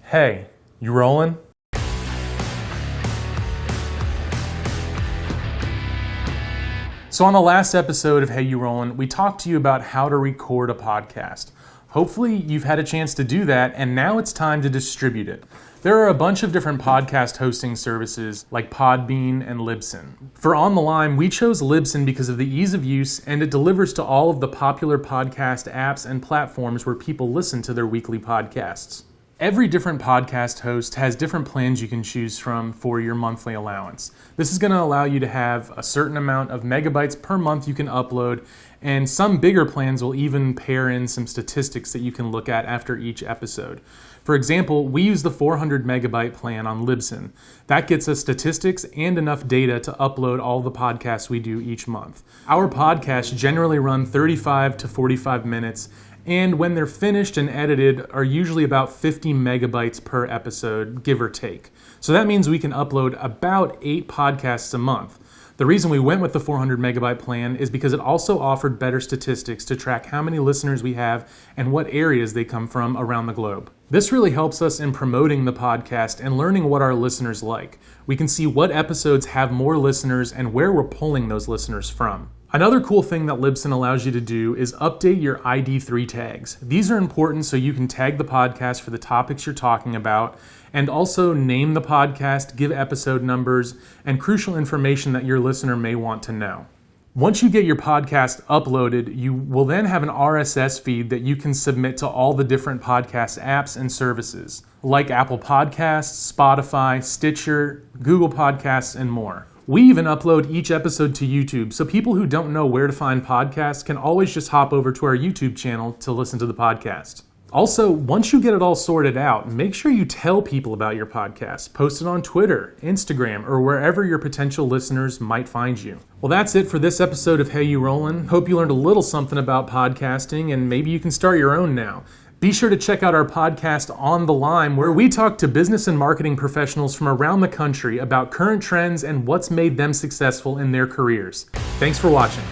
Hey, you rollin'? So on the last episode of Hey You Rollin', we talked to you about how to record a podcast. Hopefully you've had a chance to do that, and now it's time to distribute it. There are a bunch of different podcast hosting services like Podbean and Libsyn. For On the Line, we chose Libsyn because of the ease of use, and it delivers to all of the popular podcast apps and platforms where people listen to their weekly podcasts. Every different podcast host has different plans you can choose from for your monthly allowance. This is going to allow you to have a certain amount of megabytes per month you can upload, and some bigger plans will even pair in some statistics that you can look at after each episode. For example, we use the 400 megabyte plan on Libsyn. That gets us statistics and enough data to upload all the podcasts we do each month. Our podcasts generally run 35 to 45 minutes, and when they're finished and edited are usually about 50 megabytes per episode, give or take. So that means we can upload about 8 podcasts a month. The reason we went with the 400 megabyte plan is because it also offered better statistics to track how many listeners we have and what areas they come from around the globe. This really helps us in promoting the podcast and learning what our listeners like. We can see what episodes have more listeners and where we're pulling those listeners from. Another cool thing that Libsyn allows you to do is update your ID3 tags. These are important so you can tag the podcast for the topics you're talking about, and also name the podcast, give episode numbers, and crucial information that your listener may want to know. Once you get your podcast uploaded, you will then have an RSS feed that you can submit to all the different podcast apps and services, like Apple Podcasts, Spotify, Stitcher, Google Podcasts, and more. We even upload each episode to YouTube, so people who don't know where to find podcasts can always just hop over to our YouTube channel to listen to the podcast. Also, once you get it all sorted out, make sure you tell people about your podcast. Post it on Twitter, Instagram, or wherever your potential listeners might find you. Well, that's it for this episode of Hey You Rollin'. Hope you learned a little something about podcasting, and maybe you can start your own now. Be sure to check out our podcast On the Line, where we talk to business and marketing professionals from around the country about current trends and what's made them successful in their careers. Thanks for watching.